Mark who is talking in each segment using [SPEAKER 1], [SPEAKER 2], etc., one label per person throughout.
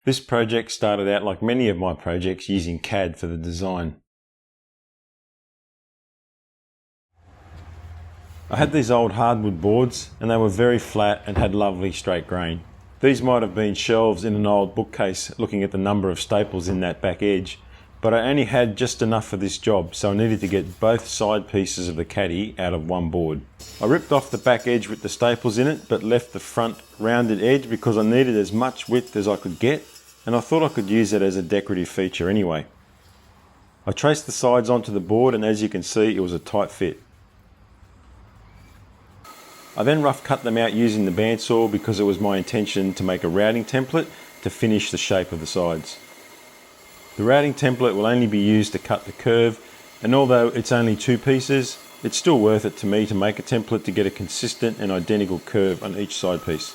[SPEAKER 1] This project started out like many of my projects using CAD for the design. I had these old hardwood boards and they were very flat and had lovely straight grain. These might have been shelves in an old bookcase looking at the number of staples in that back edge, but I only had just enough for this job, so I needed to get both side pieces of the Caddy out of one board. I ripped off the back edge with the staples in it, but left the front rounded edge because I needed as much width as I could get, and I thought I could use it as a decorative feature anyway. I traced the sides onto the board, and as you can see, it was a tight fit. I then rough cut them out using the bandsaw because it was my intention to make a routing template to finish the shape of the sides. The routing template will only be used to cut the curve, and although it's only 2 pieces, it's still worth it to me to make a template to get a consistent and identical curve on each side piece.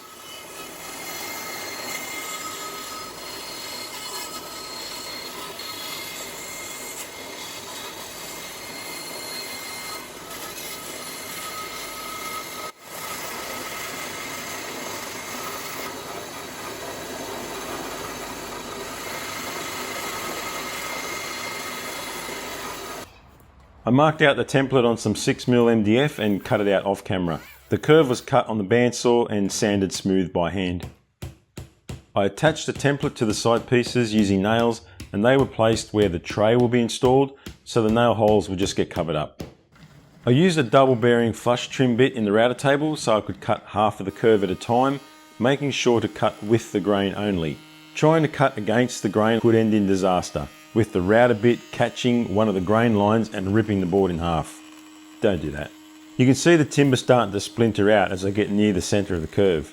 [SPEAKER 1] I marked out the template on some 6mm MDF and cut it out off camera. The curve was cut on the bandsaw and sanded smooth by hand. I attached the template to the side pieces using nails, and they were placed where the tray will be installed, so the nail holes will just get covered up. I used a double bearing flush trim bit in the router table so I could cut half of the curve at a time, making sure to cut with the grain only. Trying to cut against the grain could end in disaster, with the router bit catching one of the grain lines and ripping the board in half. Don't do that. You can see the timber starting to splinter out as I get near the centre of the curve.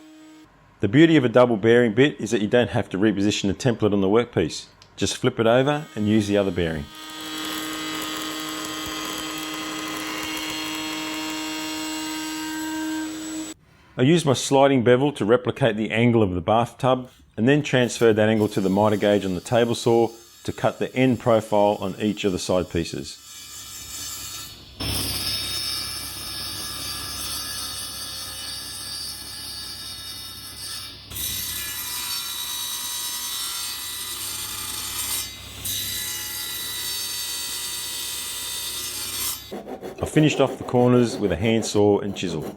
[SPEAKER 1] The beauty of a double bearing bit is that you don't have to reposition the template on the workpiece. Just flip it over and use the other bearing. I used my sliding bevel to replicate the angle of the bathtub, and then transferred that angle to the miter gauge on the table saw to cut the end profile on each of the side pieces. I finished off the corners with a handsaw and chisel.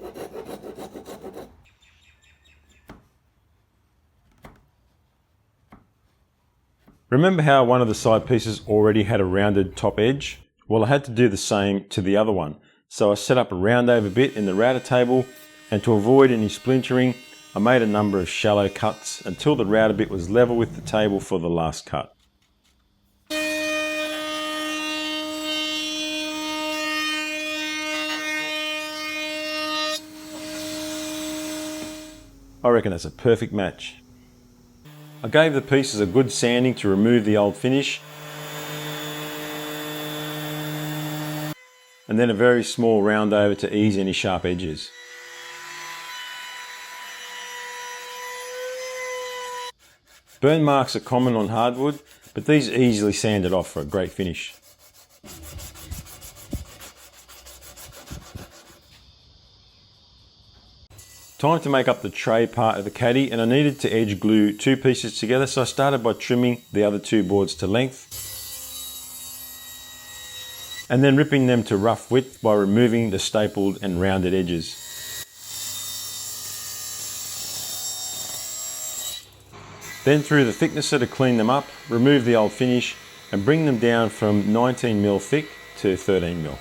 [SPEAKER 1] Remember how one of the side pieces already had a rounded top edge? Well, I had to do the same to the other one. So I set up a round over bit in the router table, and to avoid any splintering, I made a number of shallow cuts until the router bit was level with the table for the last cut. I reckon that's a perfect match. I gave the pieces a good sanding to remove the old finish, and then a very small round over to ease any sharp edges. Burn marks are common on hardwood, but these are easily sanded off for a great finish. Time to make up the tray part of the Caddy, and I needed to edge glue 2 pieces together, so I started by trimming the other 2 boards to length and then ripping them to rough width by removing the stapled and rounded edges. Then through the thicknesser to clean them up, remove the old finish and bring them down from 19mm thick to 13mm.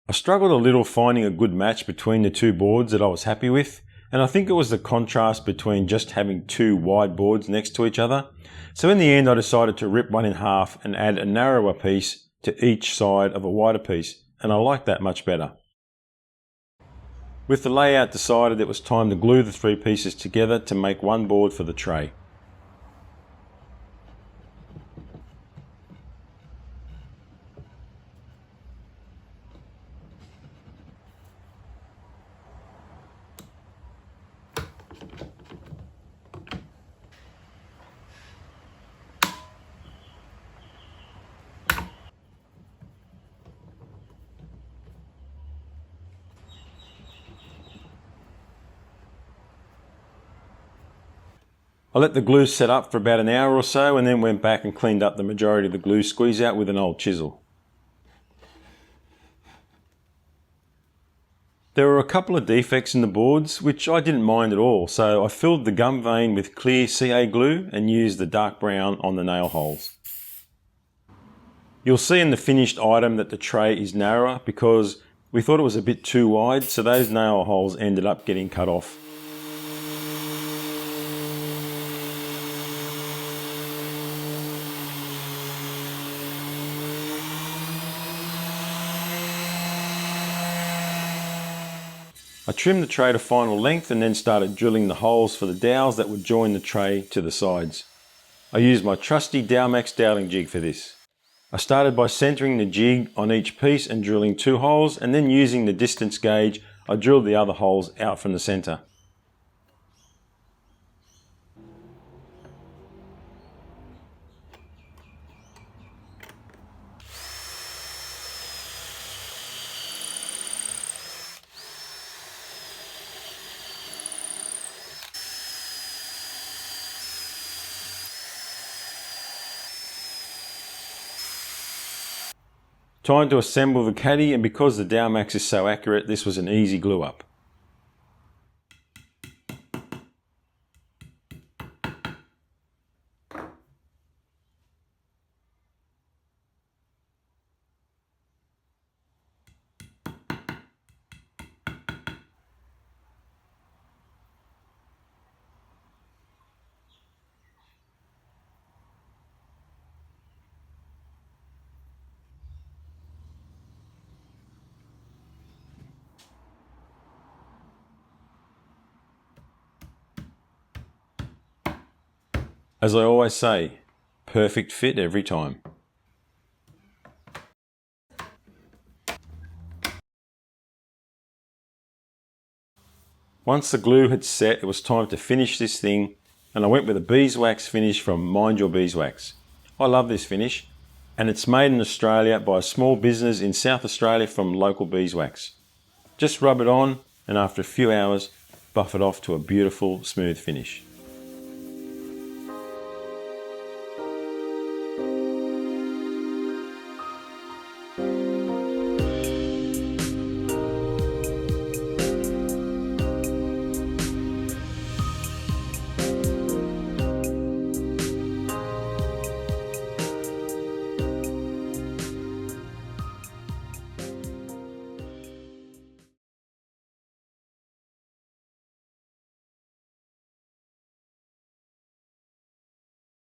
[SPEAKER 1] I struggled a little finding a good match between the 2 boards that I was happy with, and I think it was the contrast between just having 2 wide boards next to each other. So in the end I decided to rip one in half and add a narrower piece to each side of a wider piece, and I like that much better. With the layout decided, it was time to glue the 3 pieces together to make one board for the tray. I let the glue set up for about an hour or so and then went back and cleaned up the majority of the glue squeeze out with an old chisel. There were a couple of defects in the boards which I didn't mind at all, so I filled the gum vein with clear CA glue and used the dark brown on the nail holes. You'll see in the finished item that the tray is narrower because we thought it was a bit too wide, so those nail holes ended up getting cut off. I trimmed the tray to final length and then started drilling the holes for the dowels that would join the tray to the sides. I used my trusty Dowmax doweling jig for this. I started by centering the jig on each piece and drilling 2 holes, and then using the distance gauge I drilled the other holes out from the centre. Time to assemble the caddy, and because the Dowmax is so accurate, this was an easy glue up. As I always say, perfect fit every time. Once the glue had set, it was time to finish this thing, and I went with a beeswax finish from Mind Your Beeswax. I love this finish, and it's made in Australia by a small business in South Australia from local beeswax. Just rub it on, and after a few hours, buff it off to a beautiful smooth finish.